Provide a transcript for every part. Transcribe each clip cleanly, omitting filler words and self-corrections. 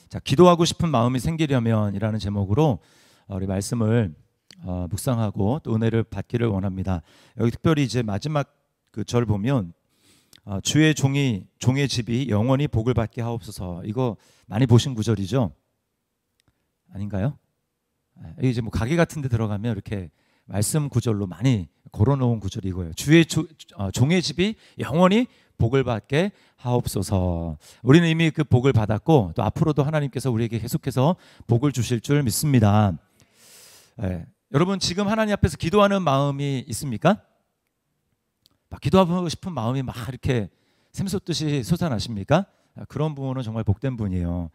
자, 기도하고 싶은 마음이 생기려면이라는 제목으로 우리 말씀을 묵상하고 또 은혜를 받기를 원합니다. 여기 특별히 이제 마지막 그 절 보면 주의 종의 집이 영원히 복을 받게 하옵소서. 이거 많이 보신 구절이죠? 아닌가요? 이게 이제 뭐 가게 같은 데 들어가면 이렇게 말씀 구절로 많이 걸어놓은 구절이 이거예요. 주의 종의 집이 영원히 복을 받게 하옵소서. 우리는 이미 그 복을 받았고 또 앞으로도 하나님께서 우리에게 계속해서 복을 주실 줄 믿습니다. 여러분 지금 하나님 앞에서 기도하는 마음이 있습니까? 막 기도하고 싶은 마음이 막 이렇게 샘솟듯이 솟아나십니까? 그런 분은 정말 복된 분이에요.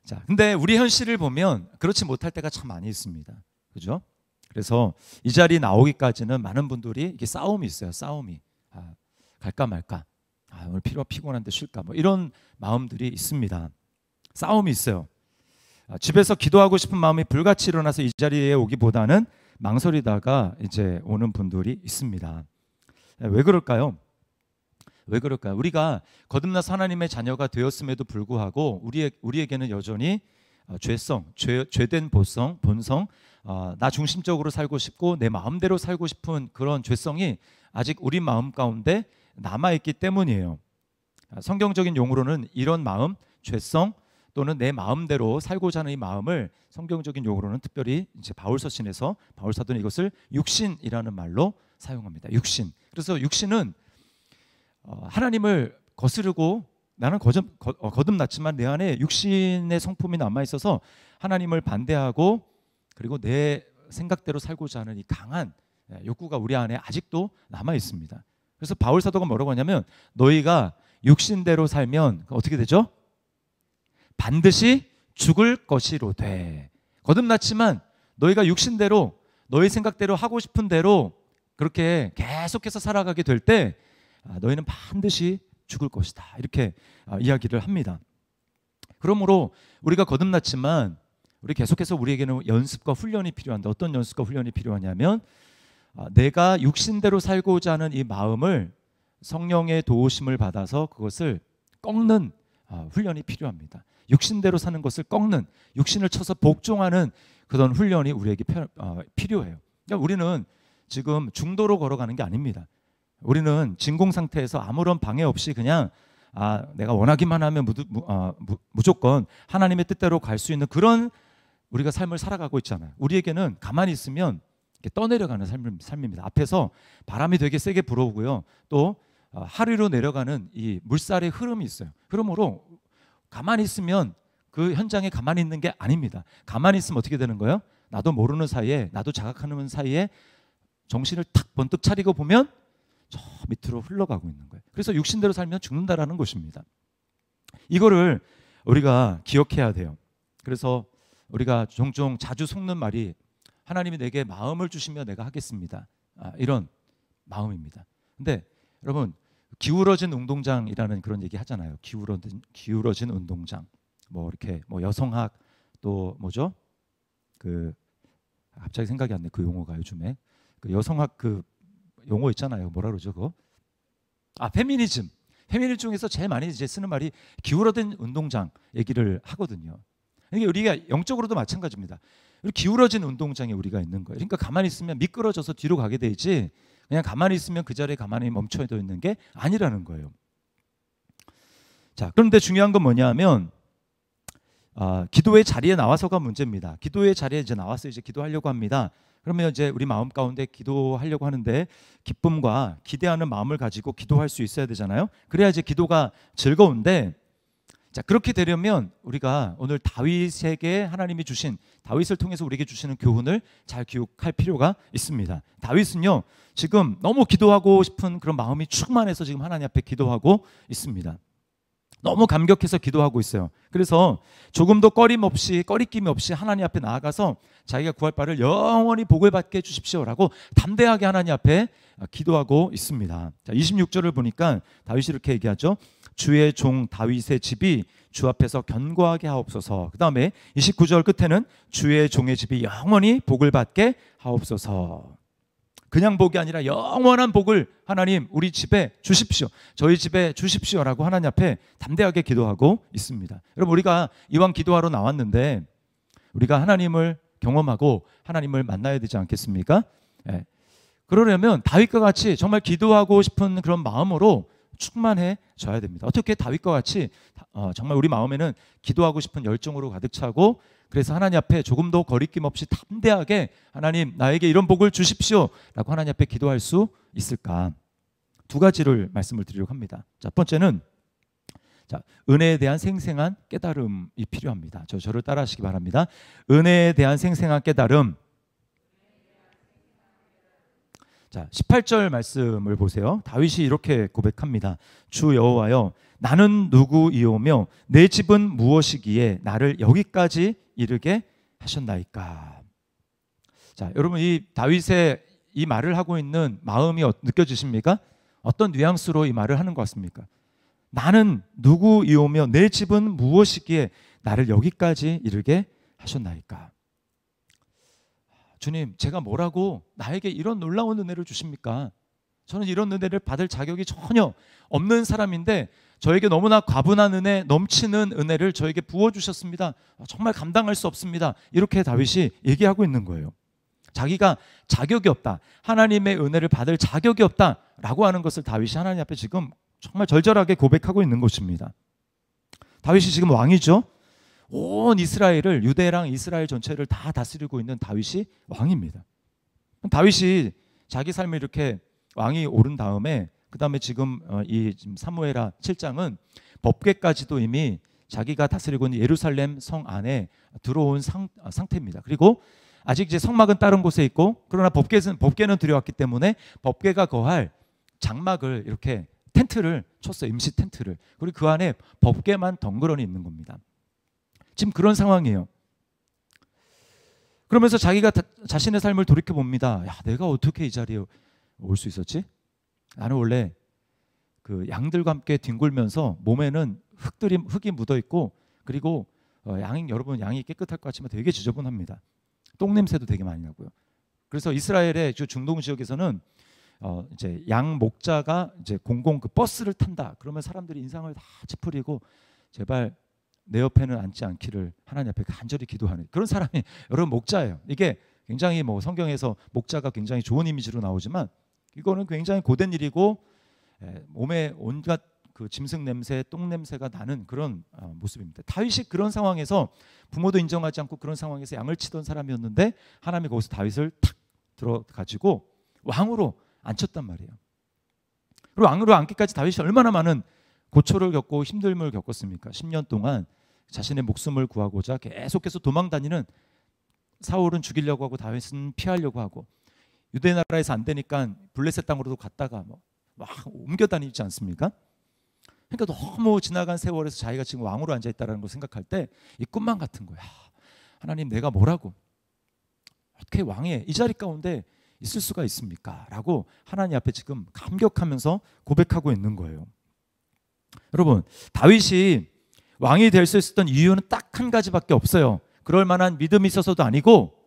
자, 근데 우리 현실을 보면 그렇지 못할 때가 참 많이 있습니다. 그죠? 그래서 이 자리에 나오기까지는 많은 분들이 이게 싸움이 있어요. 싸움이. 갈까 말까. 오늘 피곤한데 쉴까. 뭐 이런 마음들이 있습니다. 싸움이 있어요. 집에서 기도하고 싶은 마음이 불같이 일어나서 이 자리에 오기보다는 망설이다가 이제 오는 분들이 있습니다. 왜 그럴까요? 왜 그럴까요? 우리가 거듭나서 하나님의 자녀가 되었음에도 불구하고 우리에게는 여전히 죄된 본성, 나 중심적으로 살고 싶고 내 마음대로 살고 싶은 그런 죄성이 아직 우리 마음 가운데 남아있기 때문이에요. 성경적인 용어로는 이런 마음, 죄성 또는 내 마음대로 살고자 하는 이 마음을 성경적인 용어로는 특별히 이제 바울서신에서 바울 사도는 이것을 육신이라는 말로 사용합니다. 육신. 그래서 육신은 하나님을 거스르고 나는 거듭났지만 내 안에 육신의 성품이 남아있어서 하나님을 반대하고 그리고 내 생각대로 살고자 하는 이 강한 욕구가 우리 안에 아직도 남아있습니다. 그래서 바울 사도가 뭐라고 하냐면 너희가 육신대로 살면 어떻게 되죠? 반드시 죽을 것이로되. 거듭났지만 너희가 육신대로 너희 생각대로 하고 싶은 대로 그렇게 계속해서 살아가게 될 때 너희는 반드시 죽을 것이다. 이렇게 이야기를 합니다. 그러므로 우리가 거듭났지만 우리 계속해서 우리에게는 연습과 훈련이 필요한데 어떤 연습과 훈련이 필요하냐면 내가 육신대로 살고자 하는 이 마음을 성령의 도우심을 받아서 그것을 꺾는 훈련이 필요합니다. 육신대로 사는 것을 꺾는, 육신을 쳐서 복종하는 그런 훈련이 우리에게 필요해요. 그러니까 우리는 지금 중도로 걸어가는 게 아닙니다. 우리는 진공 상태에서 아무런 방해 없이 그냥 내가 원하기만 하면 무조건 하나님의 뜻대로 갈 수 있는 그런 우리가 삶을 살아가고 있잖아요. 우리에게는 가만히 있으면 떠내려가는 삶입니다. 앞에서 바람이 되게 세게 불어오고요. 또 하류로 내려가는 이 물살의 흐름이 있어요. 그러므로 가만히 있으면 그 현장에 가만히 있는 게 아닙니다. 가만히 있으면 어떻게 되는 거예요? 나도 모르는 사이에, 나도 자각하는 사이에 정신을 탁 번뜩 차리고 보면 저 밑으로 흘러가고 있는 거예요. 그래서 육신대로 살면 죽는다라는 것입니다. 이거를 우리가 기억해야 돼요. 그래서 우리가 종종 자주 속는 말이 하나님이 내게 마음을 주시며 내가 하겠습니다. 이런 마음입니다. 근데 여러분 기울어진 운동장이라는 그런 얘기 하잖아요. 기울어진 운동장. 뭐 이렇게 뭐 여성학 또 뭐죠? 그 갑자기 생각이 안 나. 그 용어가 요즘에 그 여성학 그 용어 있잖아요. 뭐라 그러죠 그거? 페미니즘. 페미니즘 중에서 제일 많이 이제 쓰는 말이 기울어진 운동장 얘기를 하거든요. 그러니까 우리가 영적으로도 마찬가지입니다. 기울어진 운동장에 우리가 있는 거예요. 그러니까 가만히 있으면 미끄러져서 뒤로 가게 되지 그냥 가만히 있으면 그 자리에 가만히 멈춰 있는 게 아니라는 거예요. 자, 그런데 중요한 건 뭐냐면 기도의 자리에 나와서가 문제입니다. 기도의 자리에 이제 나와서 이제 기도하려고 합니다. 그러면 이제 우리 마음 가운데 기도하려고 하는데 기쁨과 기대하는 마음을 가지고 기도할 수 있어야 되잖아요. 그래야 이제 기도가 즐거운데 자, 그렇게 되려면 우리가 오늘 다윗에게 하나님이 주신 다윗을 통해서 우리에게 주시는 교훈을 잘 기억할 필요가 있습니다. 다윗은요 지금 너무 기도하고 싶은 그런 마음이 충만해서 지금 하나님 앞에 기도하고 있습니다. 너무 감격해서 기도하고 있어요. 그래서 조금도 꺼리낌이 없이 하나님 앞에 나아가서 자기가 구할 바를 영원히 복을 받게 해주십시오라고 담대하게 하나님 앞에 기도하고 있습니다. 자, 26절을 보니까 다윗이 이렇게 얘기하죠. 주의 종 다윗의 집이 주 앞에서 견고하게 하옵소서. 그 다음에 29절 끝에는 주의 종의 집이 영원히 복을 받게 하옵소서. 그냥 복이 아니라 영원한 복을 하나님 우리 집에 주십시오. 저희 집에 주십시오라고 하나님 앞에 담대하게 기도하고 있습니다. 여러분, 우리가 이왕 기도하러 나왔는데 우리가 하나님을 경험하고 하나님을 만나야 되지 않겠습니까? 예. 그러려면 다윗과 같이 정말 기도하고 싶은 그런 마음으로 충만해져야 됩니다. 어떻게 다윗과 같이 정말 우리 마음에는 기도하고 싶은 열정으로 가득 차고, 그래서 하나님 앞에 조금도 거리낌 없이 담대하게 하나님 나에게 이런 복을 주십시오 라고 하나님 앞에 기도할 수 있을까? 두 가지를 말씀을 드리려고 합니다. 첫 번째는 은혜에 대한 생생한 깨달음이 필요합니다. 저를 따라 하시기 바랍니다. 은혜에 대한 생생한 깨달음. 18절 말씀을 보세요. 다윗이 이렇게 고백합니다. 주 여호와여, 나는 누구이오며 내 집은 무엇이기에 나를 여기까지 이르게 하셨나이까. 여러분, 이 다윗의 이 말을 하고 있는 마음이 느껴지십니까? 어떤 뉘앙스로 이 말을 하는 것 같습니까? 나는 누구이오며 내 집은 무엇이기에 나를 여기까지 이르게 하셨나이까. 주님, 제가 뭐라고 나에게 이런 놀라운 은혜를 주십니까? 저는 이런 은혜를 받을 자격이 전혀 없는 사람인데 저에게 너무나 과분한 은혜, 넘치는 은혜를 저에게 부어주셨습니다. 정말 감당할 수 없습니다. 이렇게 다윗이 얘기하고 있는 거예요. 자기가 자격이 없다, 하나님의 은혜를 받을 자격이 없다라고 하는 것을 다윗이 하나님 앞에 지금 정말 절절하게 고백하고 있는 것입니다. 다윗이 지금 왕이죠. 온 이스라엘을, 유대랑 이스라엘 전체를 다 다스리고 있는 다윗이 왕입니다. 다윗이 자기 삶을 이렇게 왕이 오른 다음에 그 다음에 지금 사무엘하 7장은 법궤까지도 이미 자기가 다스리고 있는 예루살렘 성 안에 들어온 상태입니다. 그리고 아직 이제 성막은 다른 곳에 있고, 그러나 법궤는 들여왔기 때문에 법궤가 거할 장막을 이렇게 텐트를 쳤어요. 임시 텐트를. 그리고 그 안에 법궤만 덩그러니 있는 겁니다. 지금 그런 상황이에요. 그러면서 자기가 자신의 삶을 돌이켜 봅니다. 야, 내가 어떻게 이 자리에 올 수 있었지? 나는 원래 그 양들과 함께 뒹굴면서 몸에는 흙이 묻어 있고, 그리고 여러분, 양이 깨끗할 것 같지만 되게 지저분합니다. 똥 냄새도 되게 많이 나고요. 그래서 이스라엘의 중동 지역에서는 이제 양 목자가 이제 공공 그 버스를 탄다. 그러면 사람들이 인상을 다 찌푸리고 제발 내 옆에는 앉지 않기를 하나님 앞에 간절히 기도하는 그런 사람이 여러분 목자예요. 이게 굉장히 성경에서 목자가 굉장히 좋은 이미지로 나오지만 이거는 굉장히 고된 일이고, 몸에 온갖 그 짐승 냄새, 똥 냄새가 나는 그런 모습입니다. 다윗이 그런 상황에서 부모도 인정하지 않고 그런 상황에서 양을 치던 사람이었는데 하나님이 거기서 다윗을 탁 들어가지고 왕으로 앉혔단 말이에요. 그리고 왕으로 앉기까지 다윗이 얼마나 많은 고초를 겪고 힘듦을 겪었습니까? 10년 동안 자신의 목숨을 구하고자 계속해서 도망다니는, 사울은 죽이려고 하고 다윗은 피하려고 하고, 유대 나라에서 안 되니까 블레셋 땅으로도 갔다가 막 옮겨 다니지 않습니까? 그러니까 너무 지나간 세월에서 자기가 지금 왕으로 앉아 있다는 걸 생각할 때 이 꿈만 같은 거야. 하나님, 내가 뭐라고 어떻게 왕의 이 자리 가운데 있을 수가 있습니까? 라고 하나님 앞에 지금 감격하면서 고백하고 있는 거예요. 여러분, 다윗이 왕이 될 수 있었던 이유는 딱 한 가지밖에 없어요. 그럴 만한 믿음이 있어서도 아니고,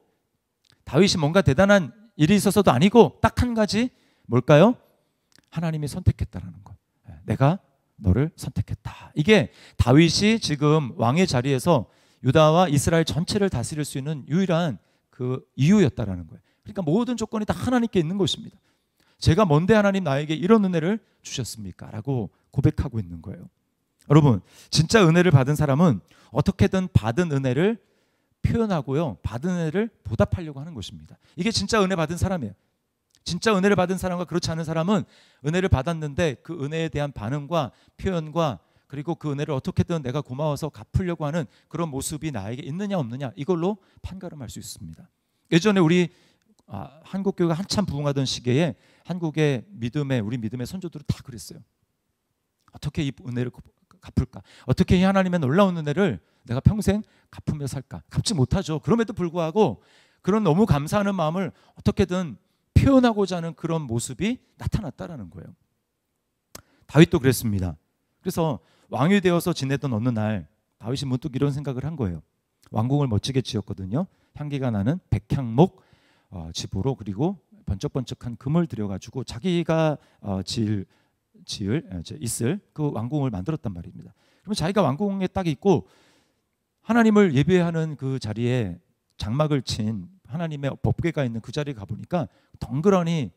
다윗이 뭔가 대단한 일이 있어서도 아니고, 딱 한 가지, 뭘까요? 하나님이 선택했다라는 것. 내가 너를 선택했다. 이게 다윗이 지금 왕의 자리에서 유다와 이스라엘 전체를 다스릴 수 있는 유일한 그 이유였다라는 거예요. 그러니까 모든 조건이 다 하나님께 있는 것입니다. 제가 뭔데 하나님 나에게 이런 은혜를 주셨습니까? 라고 고백하고 있는 거예요. 여러분, 진짜 은혜를 받은 사람은 어떻게든 받은 은혜를 표현하고요, 받은 은혜를 보답하려고 하는 것입니다. 이게 진짜 은혜 받은 사람이에요. 진짜 은혜를 받은 사람과 그렇지 않은 사람은 은혜를 받았는데 그 은혜에 대한 반응과 표현과, 그리고 그 은혜를 어떻게든 내가 고마워서 갚으려고 하는 그런 모습이 나에게 있느냐 없느냐, 이걸로 판가름할 수 있습니다. 예전에 우리 한국교회가 한참 부흥하던 시기에 한국의 우리 믿음의 선조들은 다 그랬어요. 어떻게 이 은혜를 갚을까? 어떻게 이 하나님의 놀라운 은혜를 내가 평생 갚으며 살까? 갚지 못하죠. 그럼에도 불구하고 그런 너무 감사하는 마음을 어떻게든 표현하고자 하는 그런 모습이 나타났다라는 거예요. 다윗도 그랬습니다. 그래서 왕이 되어서 지내던 어느 날 다윗이 문득 이런 생각을 한 거예요. 왕궁을 멋지게 지었거든요. 향기가 나는 백향목 집으로, 그리고 번쩍번쩍한 금을 들여가지고 자기가 있을 그 왕궁을 만들었단 말입니다. 그러면 자기가 왕궁에 딱 있고 하나님을 예배하는 그 자리에 장막을 친 하나님의 법궤가 있는 그 자리에 가보니까 덩그러니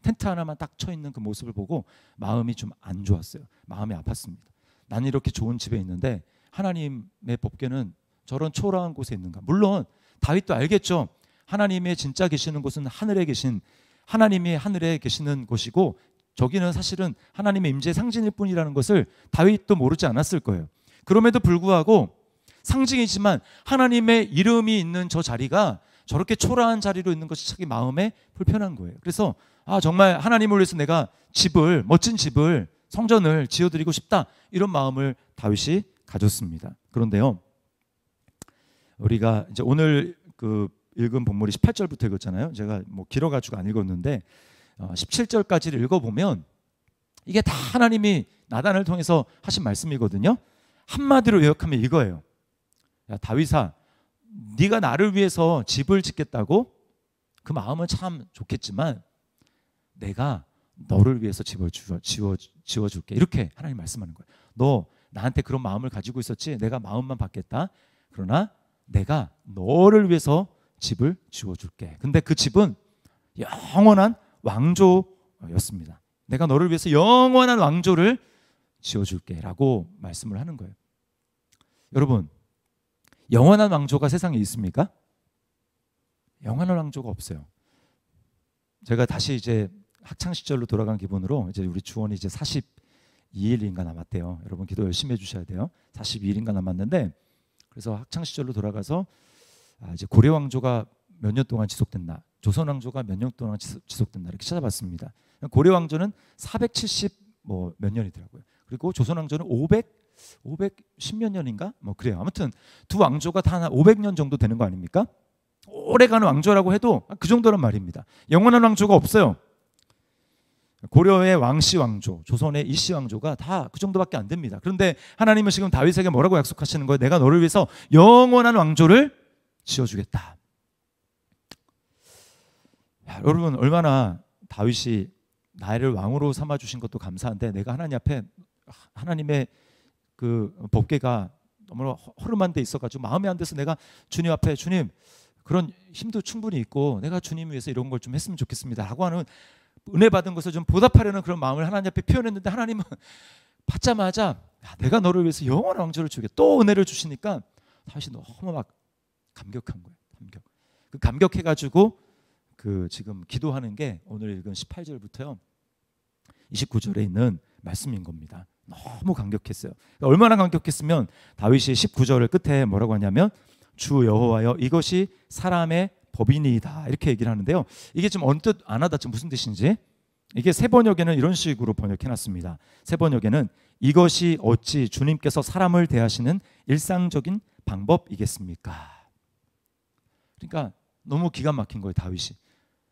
텐트 하나만 딱 쳐 있는 그 모습을 보고 마음이 좀 안 좋았어요. 마음이 아팠습니다. 나는 이렇게 좋은 집에 있는데 하나님의 법궤는 저런 초라한 곳에 있는가. 물론 다윗도 알겠죠. 하나님의 진짜 계시는 곳은 하늘에 계신, 하나님이 하늘에 계시는 곳이고 저기는 사실은 하나님의 임재의 상징일 뿐이라는 것을 다윗도 모르지 않았을 거예요. 그럼에도 불구하고 상징이지만 하나님의 이름이 있는 저 자리가 저렇게 초라한 자리로 있는 것이 자기 마음에 불편한 거예요. 그래서 정말 하나님을 위해서 내가 집을, 멋진 집을, 성전을 지어드리고 싶다, 이런 마음을 다윗이 가졌습니다. 그런데요, 우리가 이제 오늘 그 읽은 본문이 18절부터 읽었잖아요. 제가 뭐 길어가지고 안 읽었는데 17절까지를 읽어보면 이게 다 하나님이 나단을 통해서 하신 말씀이거든요. 한마디로 요약하면 이거예요. 야, 다윗아, 네가 나를 위해서 집을 짓겠다고? 그 마음은 참 좋겠지만 내가 너를 위해서 집을 지어줄게. 이렇게 하나님 말씀하는 거예요. 너 나한테 그런 마음을 가지고 있었지? 내가 마음만 받겠다. 그러나 내가 너를 위해서 집을 지어줄게. 근데 그 집은 영원한 왕조였습니다. 내가 너를 위해서 영원한 왕조를 지어줄게 라고 말씀을 하는 거예요. 여러분, 영원한 왕조가 세상에 있습니까? 영원한 왕조가 없어요. 제가 다시 이제 학창 시절로 돌아간 기분으로 이제 우리 주원이 이제 42일인가 남았대요. 여러분 기도 열심히 해주셔야 돼요. 42일인가 남았는데, 그래서 학창 시절로 돌아가서 이제 고려 왕조가 몇 년 동안 지속됐나, 조선 왕조가 몇 년 동안 지속됐나 이렇게 찾아봤습니다. 고려 왕조는 470 뭐 몇 년이더라고요. 그리고 조선 왕조는 510몇 년인가 뭐 그래요. 아무튼 두 왕조가 다 한 500년 정도 되는 거 아닙니까? 오래가는 왕조라고 해도 그 정도란 말입니다. 영원한 왕조가 없어요. 고려의 왕씨 왕조, 조선의 이씨 왕조가 다 그 정도밖에 안 됩니다. 그런데 하나님은 지금 다윗에게 뭐라고 약속하시는 거예요? 내가 너를 위해서 영원한 왕조를 지어주겠다. 야, 여러분, 얼마나 다윗이 나를 왕으로 삼아주신 것도 감사한데, 내가 하나님 앞에 하나님의 그 법궤가 너무 허름한 데 있어가지고 마음에 안 돼서 내가 주님 앞에, 주님 그런 힘도 충분히 있고 내가 주님 위해서 이런 걸 좀 했으면 좋겠습니다 라고 하는, 은혜 받은 것을 좀 보답하려는 그런 마음을 하나님 앞에 표현했는데, 하나님은 받자마자 내가 너를 위해서 영원한 왕조를 주게, 또 은혜를 주시니까 다윗이 너무 막 감격한 거예요. 감격해가지고 그 지금 기도하는 게 오늘 읽은 18절부터요 29절에 있는 말씀인 겁니다. 너무 감격했어요. 얼마나 감격했으면 다윗이 19절을 끝에 뭐라고 하냐면 주 여호와여, 이것이 사람의 법이니이다, 이렇게 얘기를 하는데요. 이게 좀 언뜻 안 하다 무슨 뜻인지, 이게 새 번역에는 이런 식으로 번역해놨습니다. 새 번역에는 이것이 어찌 주님께서 사람을 대하시는 일상적인 방법이겠습니까? 그러니까 너무 기가 막힌 거예요. 다윗이,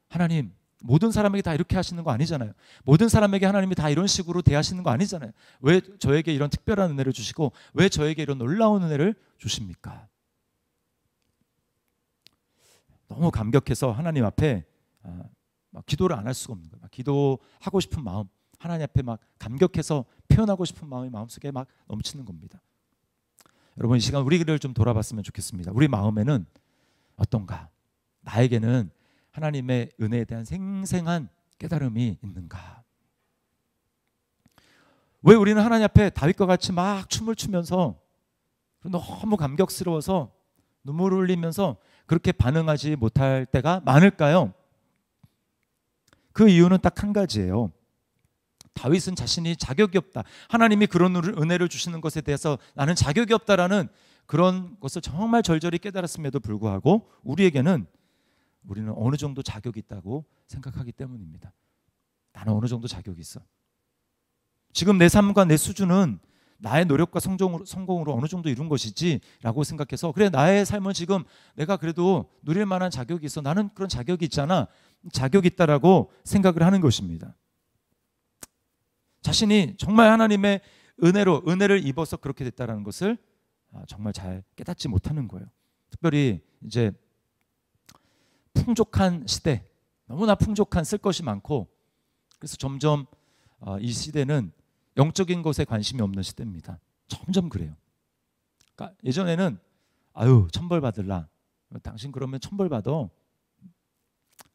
하나님 모든 사람에게 다 이렇게 하시는 거 아니잖아요. 모든 사람에게 하나님이 다 이런 식으로 대하시는 거 아니잖아요. 왜 저에게 이런 특별한 은혜를 주시고 왜 저에게 이런 놀라운 은혜를 주십니까? 너무 감격해서 하나님 앞에 막 기도를 안 할 수가 없는 거예요. 막 기도하고 싶은 마음, 하나님 앞에 막 감격해서 표현하고 싶은 마음이 마음속에 막 넘치는 겁니다. 여러분, 이 시간 우리를 좀 돌아봤으면 좋겠습니다. 우리 마음에는 어떤가? 나에게는 하나님의 은혜에 대한 생생한 깨달음이 있는가? 왜 우리는 하나님 앞에 다윗과 같이 막 춤을 추면서 너무 감격스러워서 눈물을 흘리면서 그렇게 반응하지 못할 때가 많을까요? 그 이유는 딱 한 가지예요. 다윗은 자신이 자격이 없다, 하나님이 그런 은혜를 주시는 것에 대해서 나는 자격이 없다라는 그런 것을 정말 절절히 깨달았음에도 불구하고 우리는 어느 정도 자격이 있다고 생각하기 때문입니다. 나는 어느 정도 자격이 있어. 지금 내 삶과 내 수준은 나의 노력과 성공으로 어느 정도 이룬 것이지 라고 생각해서, 그래 나의 삶은 지금 내가 그래도 누릴 만한 자격이 있어, 나는 그런 자격이 있잖아, 자격이 있다라고 생각을 하는 것입니다. 자신이 정말 하나님의 은혜를 입어서 그렇게 됐다라는 것을 정말 잘 깨닫지 못하는 거예요. 특별히 이제 풍족한 시대, 너무나 풍족한 쓸 것이 많고, 그래서 점점 이 시대는 영적인 것에 관심이 없는 시대입니다. 점점 그래요. 그러니까 예전에는 아유 천벌 받을라, 당신 그러면 천벌 받아,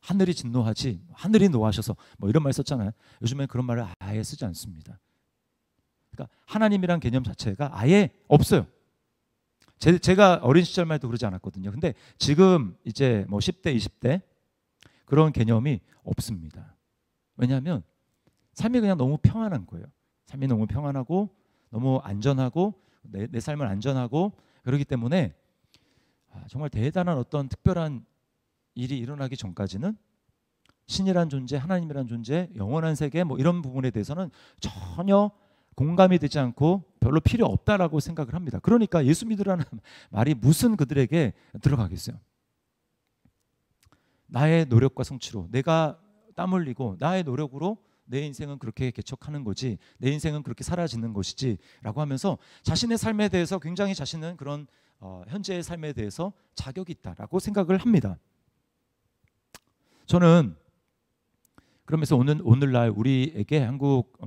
하늘이 진노하지, 하늘이 노하셔서 뭐 이런 말 썼잖아요. 요즘엔 그런 말을 아예 쓰지 않습니다. 그러니까 하나님이란 개념 자체가 아예 없어요. 제가 어린 시절만 해도 그러지 않았거든요. 근데 지금 이제 뭐 10대, 20대 그런 개념이 없습니다. 왜냐하면 삶이 그냥 너무 평안한 거예요. 삶이 너무 평안하고 너무 안전하고 내 삶은 안전하고 그렇기 때문에 정말 대단한 어떤 특별한 일이 일어나기 전까지는 신이란 존재, 하나님이란 존재, 영원한 세계 뭐 이런 부분에 대해서는 전혀 공감이 되지 않고 별로 필요 없다라고 생각을 합니다. 그러니까 예수 믿으라는 말이 무슨 그들에게 들어가겠어요. 나의 노력과 성취로, 내가 땀 흘리고 나의 노력으로 내 인생은 그렇게 개척하는 거지, 내 인생은 그렇게 사라지는 것이지 라고 하면서 자신의 삶에 대해서 굉장히 자신은 그런 현재의 삶에 대해서 자격이 있다라고 생각을 합니다. 저는 그러면서 오늘날 우리에게 한국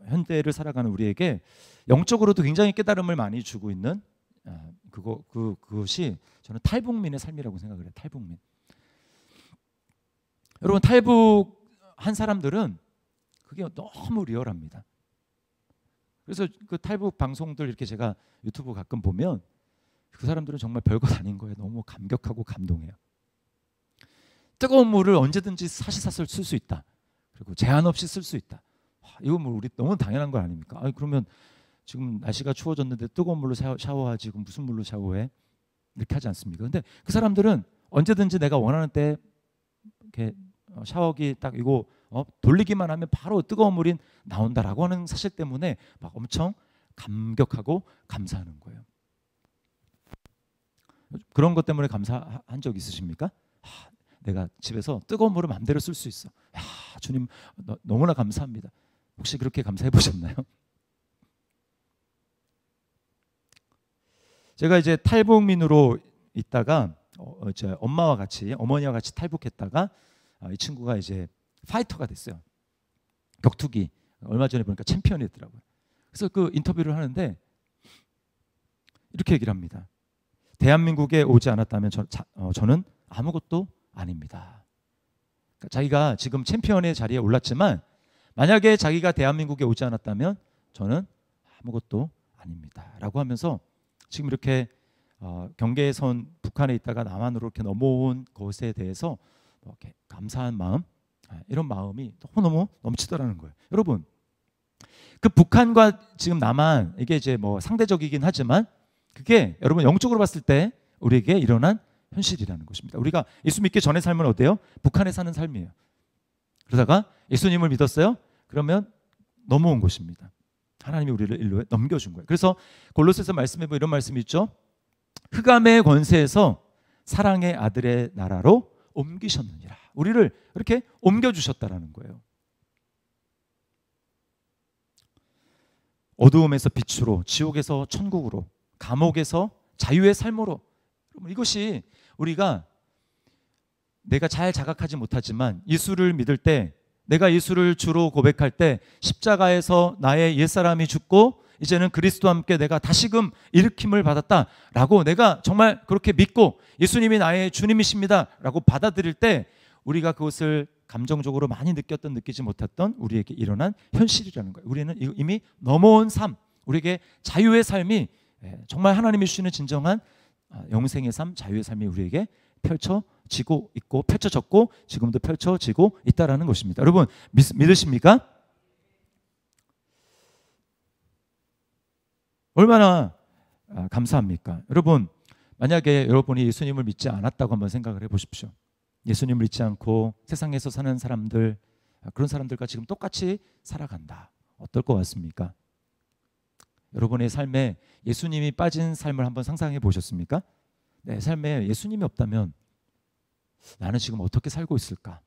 현대를 살아가는 우리에게 영적으로도 굉장히 깨달음을 많이 주고 있는 그것이 저는 탈북민의 삶이라고 생각을 해요. 탈북민. 여러분, 탈북한 사람들은 그게 너무 리얼합니다. 그래서 그 탈북 방송들 이렇게 제가 유튜브 가끔 보면 그 사람들은 정말 별것 아닌 거예요. 너무 감격하고 감동해요. 뜨거운 물을 언제든지 사시사철 쓸 수 있다. 그리고 제한 없이 쓸 수 있다. 이거 뭐 우리 너무 당연한 거 아닙니까? 그러면 지금 날씨가 추워졌는데 뜨거운 물로 샤워하지, 그럼 무슨 물로 샤워해? 이렇게 하지 않습니까? 근데 그 사람들은 언제든지 내가 원하는 때 이렇게 샤워기 딱 이거 돌리기만 하면 바로 뜨거운 물이 나온다라고 하는 사실 때문에 막 엄청 감격하고 감사하는 거예요. 그런 것 때문에 감사한 적 있으십니까? 내가 집에서 뜨거운 물을 마음대로 쓸 수 있어. 주님 너무나 감사합니다. 혹시 그렇게 감사해 보셨나요? 제가 이제 탈북민으로 있다가 어머니와 같이 탈북했다가 이 친구가 이제 파이터가 됐어요. 격투기 얼마 전에 보니까 챔피언이더라고요. 그래서 그 인터뷰를 하는데 이렇게 얘기를 합니다. 대한민국에 오지 않았다면 저는 아무것도 아닙니다. 그러니까 자기가 지금 챔피언의 자리에 올랐지만 만약에 자기가 대한민국에 오지 않았다면 저는 아무것도 아닙니다 라고 하면서 지금 이렇게 경계선 북한에 있다가 남한으로 이렇게 넘어온 것에 대해서 이렇게 감사한 마음, 이런 마음이 너무너무 넘치더라는 거예요. 여러분, 그 북한과 지금 남한, 이게 이제 뭐 상대적이긴 하지만 그게 여러분 영적으로 봤을 때 우리에게 일어난 현실이라는 것입니다. 우리가 예수 믿기 전의 삶은 어때요? 북한에 사는 삶이에요. 그러다가 예수님을 믿었어요? 그러면 넘어온 것입니다. 하나님이 우리를 일로 넘겨준 거예요. 그래서 골로새서 말씀에 보면 이런 말씀이 있죠. 흑암의 권세에서 사랑의 아들의 나라로 옮기셨느니라. 우리를 이렇게 옮겨주셨다라는 거예요. 어두움에서 빛으로, 지옥에서 천국으로, 감옥에서 자유의 삶으로. 이것이 우리가 내가 잘 자각하지 못하지만 예수를 믿을 때, 내가 예수를 주로 고백할 때 십자가에서 나의 옛사람이 죽고 이제는 그리스도와 함께 내가 다시금 일으킴을 받았다라고 내가 정말 그렇게 믿고 예수님이 나의 주님이십니다 라고 받아들일 때 우리가 그것을 감정적으로 많이 느꼈던 느끼지 못했던 우리에게 일어난 현실이라는 거예요. 우리는 이미 넘어온 삶, 우리에게 자유의 삶이 정말 하나님이 주시는 진정한 영생의 삶, 자유의 삶이 우리에게 펼쳐지고 있고 펼쳐졌고 지금도 펼쳐지고 있다라는 것입니다. 여러분 믿으십니까? 얼마나 감사합니까? 여러분, 만약에 여러분이 예수님을 믿지 않았다고 한번 생각을 해보십시오. 예수님을 믿지 않고 세상에서 사는 사람들, 그런 사람들과 지금 똑같이 살아간다. 어떨 것 같습니까? 여러분의 삶에 예수님이 빠진 삶을 한번 상상해 보셨습니까? 내 삶에 예수님이 없다면 나는 지금 어떻게 살고 있을까?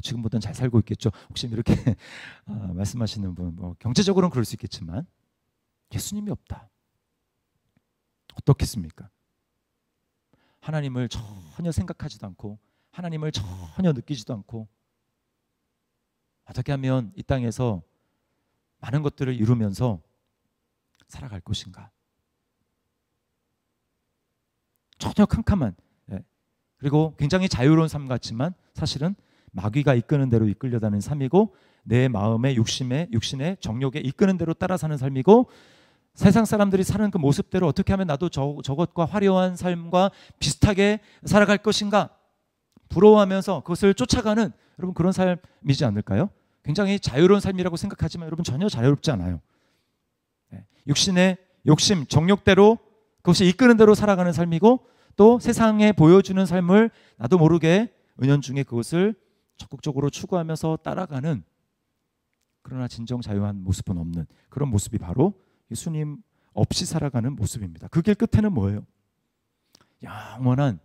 지금보다는 잘 살고 있겠죠. 혹시 이렇게 말씀하시는 분, 경제적으로는 그럴 수 있겠지만 예수님이 없다. 어떻겠습니까? 하나님을 전혀 생각하지도 않고 하나님을 전혀 느끼지도 않고 어떻게 하면 이 땅에서 많은 것들을 이루면서 살아갈 것인가? 전혀 캄캄한, 그리고 굉장히 자유로운 삶 같지만 사실은 마귀가 이끄는 대로 이끌려다는 삶이고 내 마음의 육신의 정욕에 이끄는 대로 따라 사는 삶이고 세상 사람들이 사는 그 모습대로 어떻게 하면 나도 저것과 화려한 삶과 비슷하게 살아갈 것인가 부러워하면서 그것을 쫓아가는 여러분 그런 삶이지 않을까요? 굉장히 자유로운 삶이라고 생각하지만 여러분 전혀 자유롭지 않아요. 육신의 욕심, 정욕대로 그것이 이끄는 대로 살아가는 삶이고 또 세상에 보여주는 삶을 나도 모르게 은연중에 그것을 적극적으로 추구하면서 따라가는 그러나 진정 자유한 모습은 없는 그런 모습이 바로 예수님 없이 살아가는 모습입니다. 그 길 끝에는 뭐예요? 영원한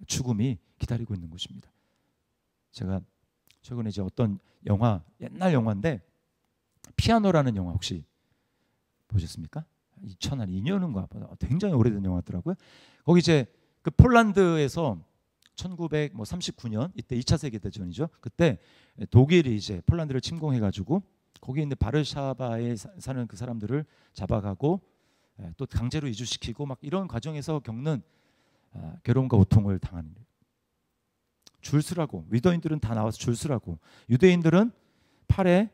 죽음이 기다리고 있는 것입니다. 제가 최근에 이제 어떤 영화, 옛날 영화인데 피아노라는 영화 혹시 보셨습니까? 2002년인가 굉장히 오래된 영화더라고요. 거기 이제 그 폴란드에서 1939년 이때 2차 세계 대전이죠. 그때 독일이 이제 폴란드를 침공해가지고 거기 있는 바르샤바에 사는 그 사람들을 잡아가고 또 강제로 이주시키고 막 이런 과정에서 겪는 괴로움과 고통을 당하는 거예요. 줄 서라고 유대인들은 다 나와서 줄 서라고 유대인들은 팔에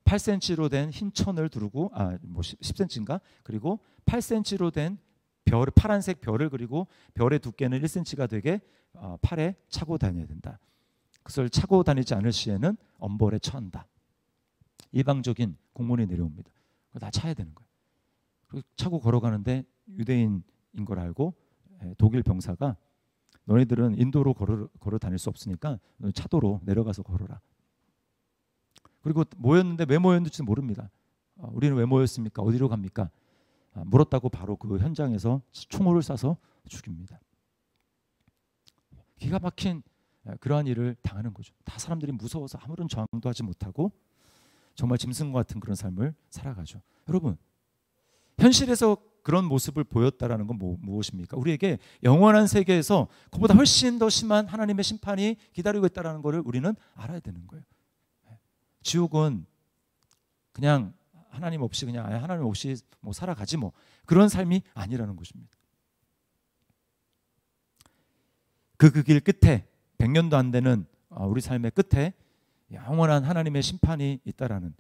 8cm로 된 흰 천을 두르고 10cm인가 그리고 8cm로 된 파란색 별을 그리고 별의 두께는 1cm가 되게 팔에 차고 다녀야 된다. 그것을 차고 다니지 않을 시에는 엄벌에 처한다. 일방적인 공문이 내려옵니다. 그걸 다 차야 되는 거예요. 그리고 차고 걸어가는데 유대인인 걸 알고 독일 병사가 너희들은 인도로 걸어 다닐 수 없으니까 차도로 내려가서 걸어라. 그리고 모였는데 왜 모였는지 모릅니다. 우리는 왜 모였습니까? 어디로 갑니까? 물었다고 바로 그 현장에서 총을 쏴서 죽입니다. 기가 막힌 그러한 일을 당하는 거죠. 다 사람들이 무서워서 아무런 저항도 하지 못하고 정말 짐승과 같은 그런 삶을 살아가죠. 여러분, 현실에서 그런 모습을 보였다라는 건 무엇입니까? 우리에게 영원한 세계에서 그보다 훨씬 더 심한 하나님의 심판이 기다리고 있다는 것을 우리는 알아야 되는 거예요. 지옥은 그냥 하나님 없이 뭐 살아가지 뭐 그런 삶이 아니라는 것입니다. 그 길 끝에 100년도 안 되는 우리 삶의 끝에 영원한 하나님의 심판이 있다라는.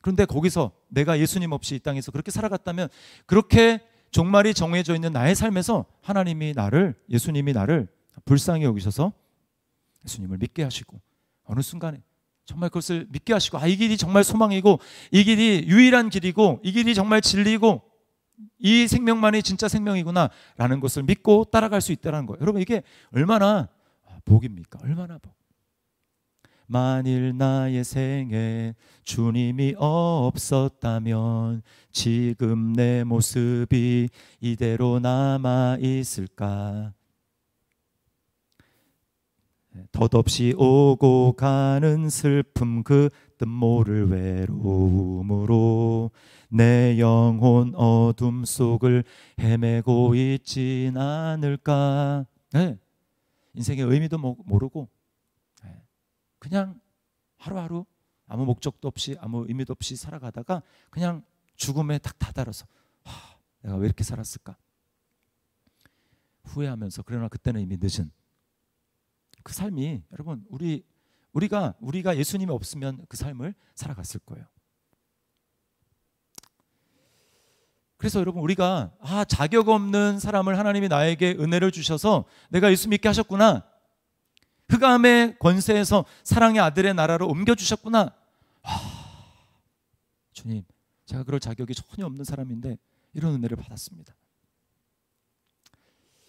그런데 거기서 내가 예수님 없이 이 땅에서 그렇게 살아갔다면 그렇게 종말이 정해져 있는 나의 삶에서 예수님이 나를 불쌍히 여기셔서 예수님을 믿게 하시고 어느 순간에 정말 그것을 믿게 하시고 이 길이 정말 소망이고 이 길이 유일한 길이고 이 길이 정말 진리고 이 생명만이 진짜 생명이구나 라는 것을 믿고 따라갈 수 있다는 거예요. 여러분 이게 얼마나 복입니까? 얼마나 복. 만일 나의 생에 주님이 없었다면 지금 내 모습이 이대로 남아 있을까? 덧없이 오고 가는 슬픔 그 뜻 모를 외로움으로 내 영혼 어둠 속을 헤매고 있진 않을까? 인생의 의미도 모르고 그냥 하루하루 아무 목적도 없이 아무 의미도 없이 살아가다가 그냥 죽음에 딱 다다라서 내가 왜 이렇게 살았을까? 후회하면서 그러나 그때는 이미 늦은 그 삶이 여러분 우리가 예수님이 없으면 그 삶을 살아갔을 거예요. 그래서 여러분 우리가 자격 없는 사람을 하나님이 나에게 은혜를 주셔서 내가 예수 믿게 하셨구나. 흑암의 권세에서 사랑의 아들의 나라로 옮겨주셨구나. 주님, 제가 그럴 자격이 전혀 없는 사람인데 이런 은혜를 받았습니다.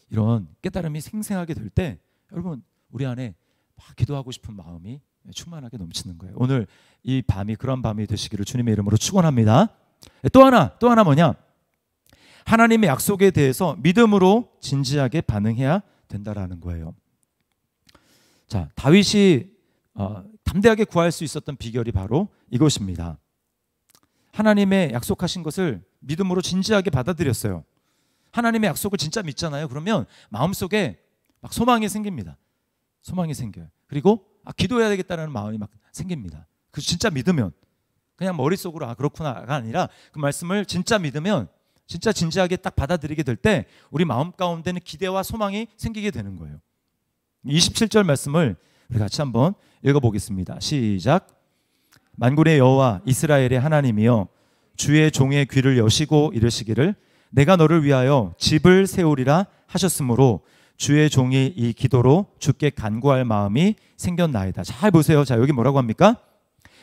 이런 깨달음이 생생하게 될 때 여러분 우리 안에 막 기도하고 싶은 마음이 충만하게 넘치는 거예요. 오늘 이 밤이 그런 밤이 되시기를 주님의 이름으로 축원합니다. 또 하나 뭐냐? 하나님의 약속에 대해서 믿음으로 진지하게 반응해야 된다라는 거예요. 자, 다윗이 담대하게 구할 수 있었던 비결이 바로 이것입니다. 하나님의 약속하신 것을 믿음으로 진지하게 받아들였어요. 하나님의 약속을 진짜 믿잖아요. 그러면 마음속에 막 소망이 생깁니다. 소망이 생겨요. 그리고 기도해야 되겠다는 마음이 막 생깁니다. 그 진짜 믿으면 그냥 머릿속으로 그렇구나가 아니라 그 말씀을 진짜 믿으면 진짜 진지하게 딱 받아들이게 될 때 우리 마음 가운데는 기대와 소망이 생기게 되는 거예요. 27절 말씀을 우리 같이 한번 읽어보겠습니다. 시작. 만군의 여호와 이스라엘의 하나님이여 주의 종의 귀를 여시고 이르시기를 내가 너를 위하여 집을 세우리라 하셨으므로 주의 종이 이 기도로 주께 간구할 마음이 생겼나이다. 잘 보세요. 자, 여기 뭐라고 합니까?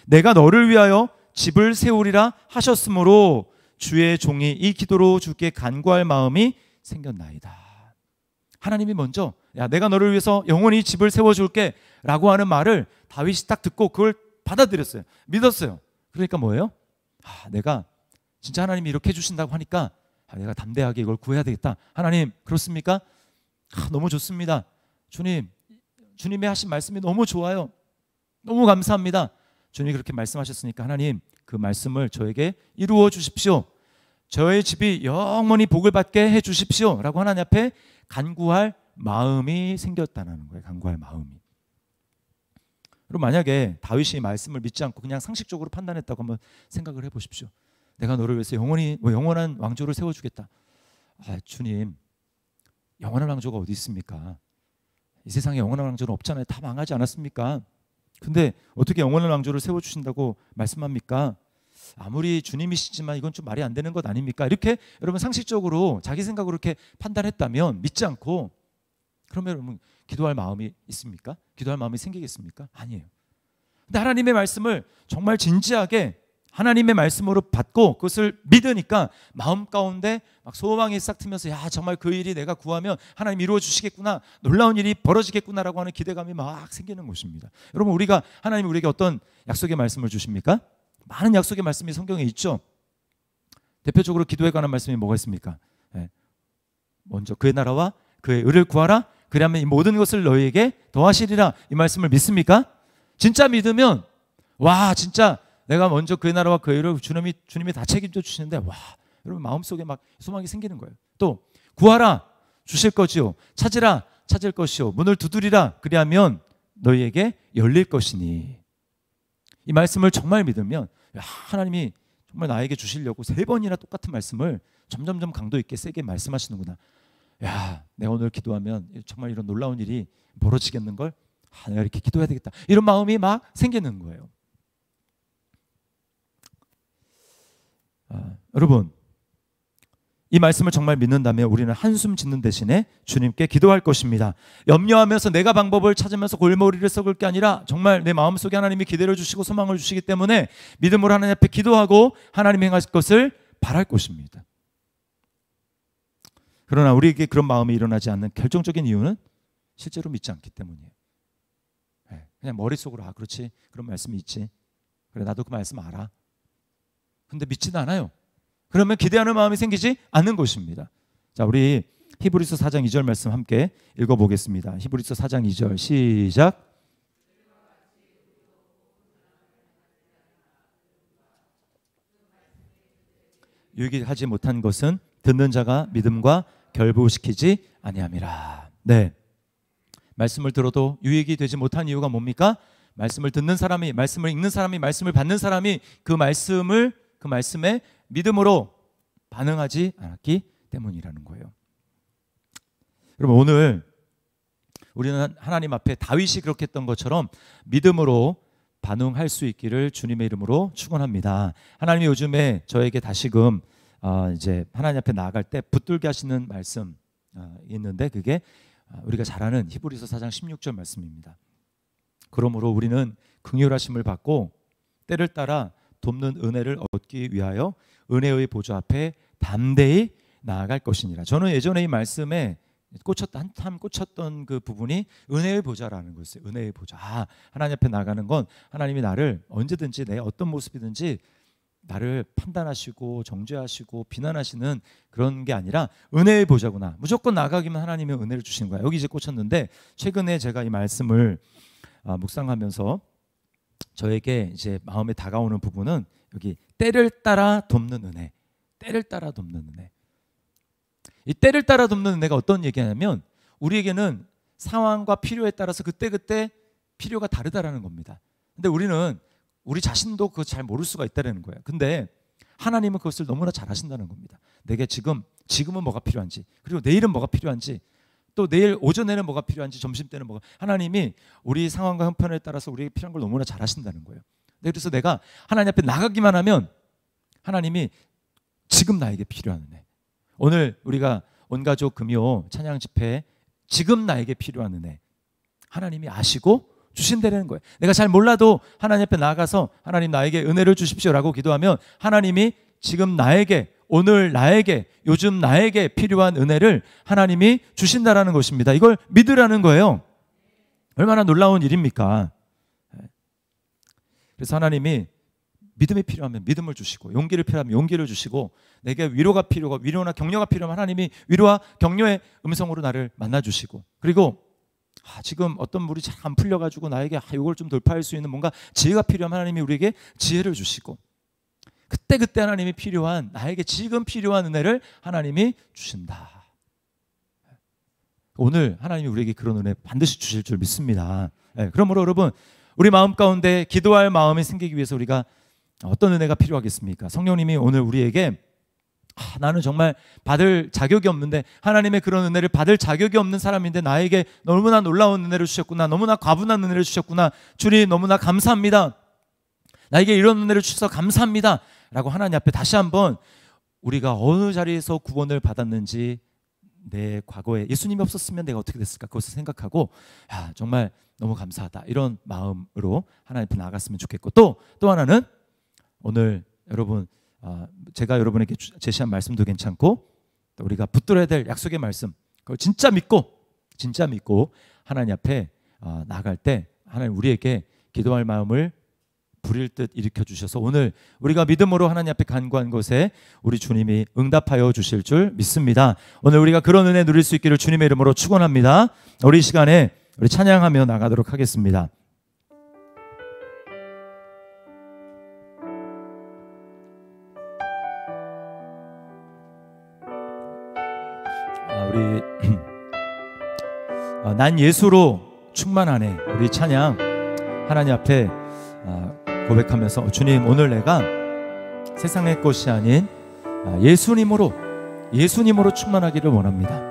내가 너를 위하여 집을 세우리라 하셨으므로 주의 종이 이 기도로 주께 간구할 마음이 생겼나이다. 하나님이 먼저 내가 너를 위해서 영원히 집을 세워줄게 라고 하는 말을 다윗이 딱 듣고 그걸 받아들였어요. 믿었어요. 그러니까 뭐예요? 내가 진짜 하나님이 이렇게 해주신다고 하니까 내가 담대하게 이걸 구해야 되겠다. 하나님 그렇습니까? 너무 좋습니다. 주님의 하신 말씀이 너무 좋아요. 너무 감사합니다. 주님이 그렇게 말씀하셨으니까 하나님 그 말씀을 저에게 이루어 주십시오. 저의 집이 영원히 복을 받게 해 주십시오 라고 하나님 앞에 간구할 마음이 생겼다는 거예요. 간구할 마음이. 그럼 만약에 다윗이 말씀을 믿지 않고 그냥 상식적으로 판단했다고 한번 생각을 해보십시오. 내가 너를 위해서 영원한 왕조를 세워주겠다. 주님, 영원한 왕조가 어디 있습니까? 이 세상에 영원한 왕조는 없잖아요. 다 망하지 않았습니까? 근데 어떻게 영원한 왕조를 세워주신다고 말씀합니까? 아무리 주님이시지만 이건 좀 말이 안 되는 것 아닙니까? 이렇게 여러분 상식적으로 자기 생각으로 이렇게 판단했다면 믿지 않고 그러면 여러분 기도할 마음이 있습니까? 기도할 마음이 생기겠습니까? 아니에요. 근데 하나님의 말씀을 정말 진지하게 하나님의 말씀으로 받고 그것을 믿으니까 마음 가운데 막 소망이 싹 트면서 정말 그 일이 내가 구하면 하나님 이루어 주시겠구나, 놀라운 일이 벌어지겠구나라고 하는 기대감이 막 생기는 것입니다. 여러분 하나님이 우리에게 어떤 약속의 말씀을 주십니까? 많은 약속의 말씀이 성경에 있죠. 대표적으로 기도에 관한 말씀이 뭐가 있습니까? 먼저 그의 나라와 그의 의를 구하라. 그리하면 이 모든 것을 너희에게 더하시리라. 이 말씀을 믿습니까? 진짜 믿으면 진짜 내가 먼저 그의 나라와 그의 의를 주님이 다 책임져 주시는데 여러분 마음속에 막 소망이 생기는 거예요. 또 구하라 주실 것이요, 찾으라 찾을 것이요, 문을 두드리라 그리하면 너희에게 열릴 것이니. 이 말씀을 정말 믿으면 하나님이 정말 나에게 주시려고 3번이나 똑같은 말씀을 점점점 강도 있게 세게 말씀하시는구나. 내가 오늘 기도하면 정말 이런 놀라운 일이 벌어지겠는걸? 내가 이렇게 기도해야 되겠다. 이런 마음이 막 생기는 거예요. 여러분 이 말씀을 정말 믿는다면 우리는 한숨 짓는 대신에 주님께 기도할 것입니다. 염려하면서 내가 방법을 찾으면서 골머리를 썩을 게 아니라 정말 내 마음속에 하나님이 기대를 주시고 소망을 주시기 때문에 믿음으로 하나님 앞에 기도하고 하나님이 행하실 것을 바랄 것입니다. 그러나 우리에게 그런 마음이 일어나지 않는 결정적인 이유는 실제로 믿지 않기 때문이에요. 그냥 머릿속으로 그렇지, 그런 말씀이 있지, 그래 나도 그 말씀 알아. 근데 믿지도 않아요. 그러면 기대하는 마음이 생기지 않는 것입니다. 자, 우리 히브리서 4장 2절 말씀 함께 읽어보겠습니다. 히브리서 4장 2절 시작. 유익하지 못한 것은 듣는 자가 믿음과 결부시키지 아니함이라. 네, 말씀을 들어도 유익이 되지 못한 이유가 뭡니까? 말씀을 듣는 사람이, 말씀을 읽는 사람이, 말씀을 받는 사람이 그 말씀에 믿음으로 반응하지 않았기 때문이라는 거예요. 여러분 오늘 우리는 하나님 앞에 다윗이 그렇게 했던 것처럼 믿음으로 반응할 수 있기를 주님의 이름으로 축원합니다. 하나님이 요즘에 저에게 다시금 이제 하나님 앞에 나아갈 때 붙들게 하시는 말씀 있는데 그게 우리가 잘 아는 히브리서 4장 16절 말씀입니다. 그러므로 우리는 긍휼하심을 받고 때를 따라 돕는 은혜를 얻기 위하여 은혜의 보좌 앞에 담대히 나아갈 것이니라. 저는 예전에 이 말씀에 한참 꽂혔던 그 부분이 은혜의 보좌라는 거였어요. 은혜의 보좌. 하나님 앞에 나가는 건 하나님이 나를 언제든지 내 어떤 모습이든지 나를 판단하시고 정죄하시고 비난하시는 그런 게 아니라 은혜의 보좌구나. 무조건 나가기만 하나님이 은혜를 주시는 거야. 여기 이제 꽂혔는데 최근에 제가 이 말씀을 묵상하면서 저에게 이제 마음에 다가오는 부분은 여기 때를 따라 돕는 은혜. 때를 따라 돕는 은혜. 이 때를 따라 돕는 은혜가 어떤 얘기냐면 우리에게는 상황과 필요에 따라서 그때그때 필요가 다르다라는 겁니다. 근데 우리는 우리 자신도 그거 잘 모를 수가 있다는 거예요. 근데 하나님은 그것을 너무나 잘 아신다는 겁니다. 내게 지금은 뭐가 필요한지, 그리고 내일은 뭐가 필요한지, 또 내일 오전에는 뭐가 필요한지, 점심 때는 뭐가, 하나님이 우리 상황과 형편에 따라서 우리에게 필요한 걸 너무나 잘 아신다는 거예요. 그래서 내가 하나님 앞에 나가기만 하면 하나님이 지금 나에게 필요한 은혜, 오늘 우리가 온가족 금요 찬양 집회에 지금 나에게 필요한 은혜 하나님이 아시고 주신다는 거예요. 내가 잘 몰라도 하나님 앞에 나가서 하나님 나에게 은혜를 주십시오라고 기도하면 하나님이 지금 나에게, 오늘 나에게, 요즘 나에게 필요한 은혜를 하나님이 주신다라는 것입니다. 이걸 믿으라는 거예요. 얼마나 놀라운 일입니까? 그래서 하나님이 믿음이 필요하면 믿음을 주시고, 용기를 필요하면 용기를 주시고, 내게 위로가 필요하고 위로나 격려가 필요하면 하나님이 위로와 격려의 음성으로 나를 만나주시고, 그리고 지금 어떤 물이 잘 안 풀려가지고 나에게 이걸 좀 돌파할 수 있는 뭔가 지혜가 필요하면 하나님이 우리에게 지혜를 주시고, 그때 하나님이 필요한, 나에게 지금 필요한 은혜를 하나님이 주신다. 오늘 하나님이 우리에게 그런 은혜 반드시 주실 줄 믿습니다. 그러므로 여러분, 우리 마음 가운데 기도할 마음이 생기기 위해서 우리가 어떤 은혜가 필요하겠습니까? 성령님이 오늘 우리에게 나는 정말 받을 자격이 없는데, 하나님의 그런 은혜를 받을 자격이 없는 사람인데 나에게 너무나 놀라운 은혜를 주셨구나, 너무나 과분한 은혜를 주셨구나, 주님 너무나 감사합니다, 나에게 이런 은혜를 주셔서 감사합니다 라고 하나님 앞에 다시 한번 우리가 어느 자리에서 구원을 받았는지, 내 과거에 예수님이 없었으면 내가 어떻게 됐을까, 그것을 생각하고 정말 너무 감사하다, 이런 마음으로 하나님 앞에 나아갔으면 좋겠고, 또 하나는 오늘 여러분, 제가 여러분에게 제시한 말씀도 괜찮고, 또 우리가 붙들어야 될 약속의 말씀, 그걸 진짜 믿고 하나님 앞에 나갈 때 하나님 우리에게 기도할 마음을 부릴 듯 일으켜 주셔서 오늘 우리가 믿음으로 하나님 앞에 간구한 것에 우리 주님이 응답하여 주실 줄 믿습니다. 오늘 우리가 그런 은혜 누릴 수 있기를 주님의 이름으로 축원합니다. 우리 시간에 우리 찬양하며 나가도록 하겠습니다. 난 예수로 충만하네, 우리 찬양 하나님 앞에 고백하면서, 주님 오늘 내가 세상의 것이 아닌 예수님으로 충만하기를 원합니다.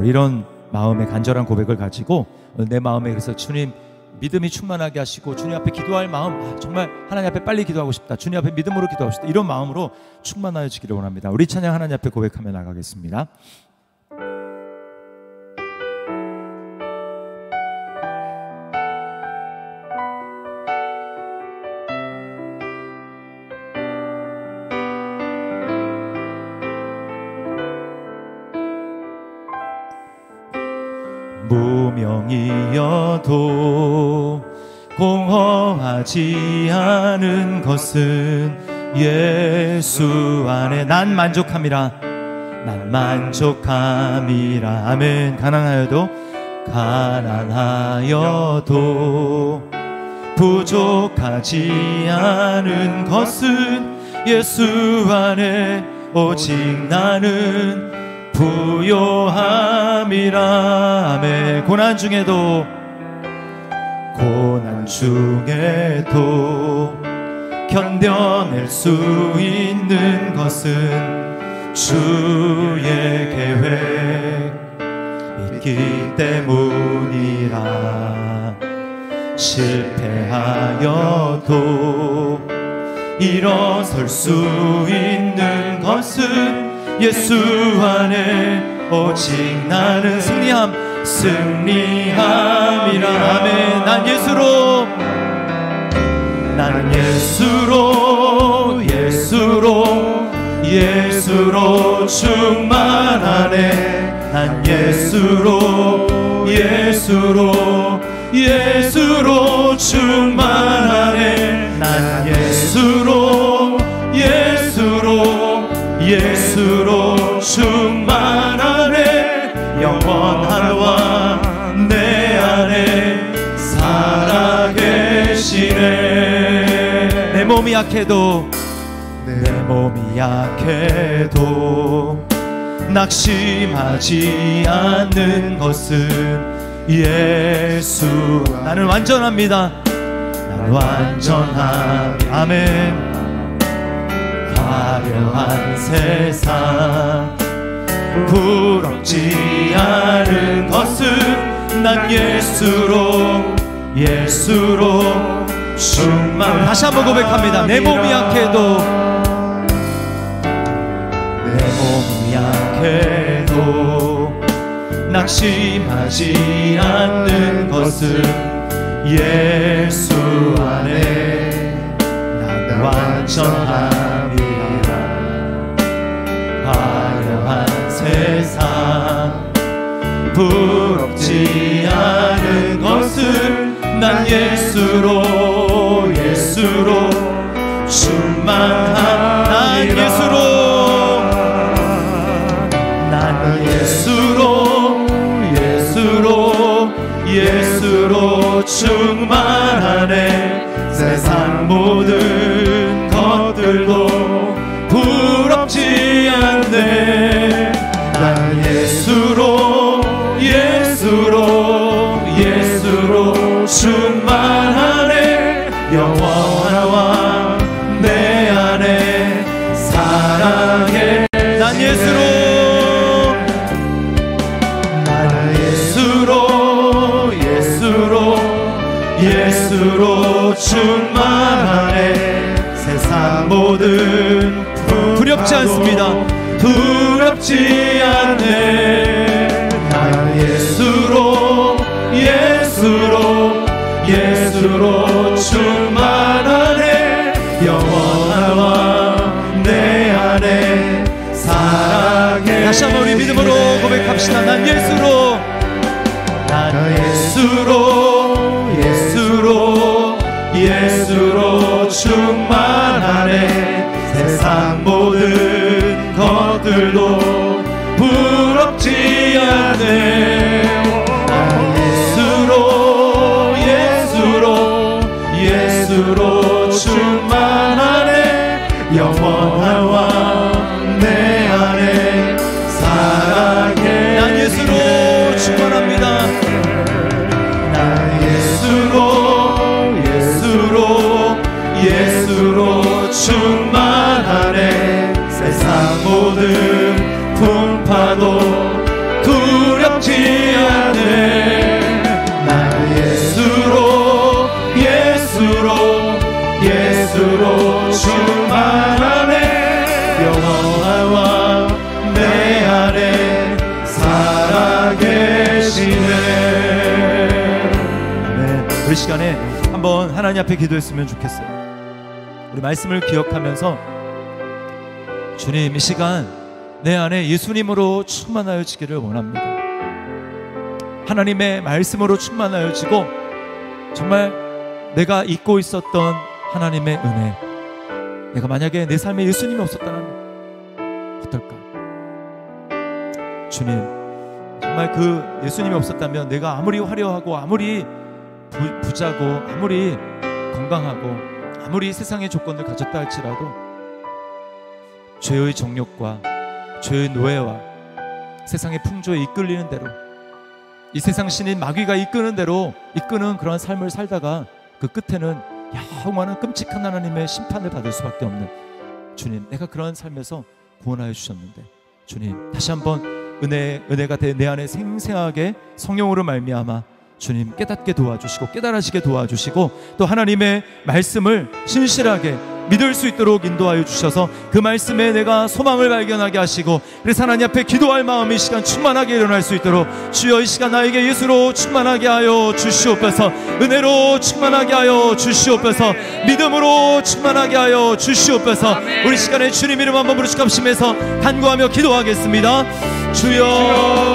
이런 마음의 간절한 고백을 가지고 내 마음에, 그래서 주님 믿음이 충만하게 하시고, 주님 앞에 기도할 마음, 정말 하나님 앞에 빨리 기도하고 싶다, 주님 앞에 믿음으로 기도하고 싶다, 이런 마음으로 충만하여 지기를 원합니다. 우리 찬양 하나님 앞에 고백하며 나가겠습니다. 무명이어도 공허하지 않은 것은 예수 안에 난 만족함이라, 아멘. 가난하여도 부족하지 않은 것은 예수 안에 오직 나는 부요함이라, 아멘. 고난 중에도 견뎌낼 수 있는 것은 주의 계획 있기 때문이라. 실패하여도 일어설 수 있는 것은 예수 안에 오직 나는 승리함이라, 아멘. 난 예수로 충만하네. 난 예수로 충만하네. 난 예수로 충만하네. 영원한 내 안에 살아계시네. 내 몸이 약해도 낙심하지 않는 것은 예수. 나는 완전합니다. 나는 완전합니다. 아멘. 화려한 세상 부럽지 않은 것은 난 예수로 충만. 다시 한번 고백합니다. 내 몸이 약해도 낙심하지 않는 것은 예수 안에 난 완전함이라. 화려한 세상 부럽지 않은 것은 난 예수로 충만함이라. 예수로 충만하네. 세상 모든 것들도 부럽지 않네. 난 예수로 충만하네. 영원한 왕 내 안에 사랑해. 난 예수로 충만하네. 세상 모든 두렵지 않습니다. 두렵지 않네. 난 예수로 충만하네. 영원한 왕 내 안에 사랑해. 다시 한번 우리 믿음으로 고백합시다. 난 예수로 충만하네. 세상 모든 것들도 부럽지 않네. 예수로 충만하네. 영원한 왕 내 안에 사랑해. 난 예수로 충만합니다. 난 예수로 충만하네. 세상 모든 풍파도 두렵지 않네. 난 예수로 충만하네. 영원한 왕 내 안에 살아계시네. 네, 우리 시간에 한번 하나님 앞에 기도했으면 좋겠어요. 우리 말씀을 기억하면서 주님, 이 시간 내 안에 예수님으로 충만하여지기를 원합니다. 하나님의 말씀으로 충만하여지고 정말 내가 잊고 있었던 하나님의 은혜, 내가 만약에 내 삶에 예수님이 없었다면 어떨까? 주님, 정말 그 예수님이 없었다면 내가 아무리 화려하고 아무리 부자고 아무리 건강하고 아무리 세상의 조건을 가졌다 할지라도 죄의 정욕과 죄의 노예와 세상의 풍조에 이끌리는 대로, 이 세상 신인 마귀가 이끄는 대로 이끄는 그런 삶을 살다가 그 끝에는 영원한 끔찍한 하나님의 심판을 받을 수밖에 없는, 주님, 내가 그런 삶에서 구원하여 주셨는데 주님, 다시 한번 은혜가 내 안에 생생하게 성령으로 말미암아 주님 깨닫게 도와주시고 깨달아지게 도와주시고 또 하나님의 말씀을 신실하게 믿을 수 있도록 인도하여 주셔서 그 말씀에 내가 소망을 발견하게 하시고, 그래서 하나님 앞에 기도할 마음이 이 시간 충만하게 일어날 수 있도록 주여 이 시간 나에게 예수로 충만하게 하여 주시옵소서. 은혜로 충만하게 하여 주시옵소서. 믿음으로 충만하게 하여 주시옵소서. 우리 시간에 주님 이름 한번 부르시고 합심해서 간구하며 기도하겠습니다. 주여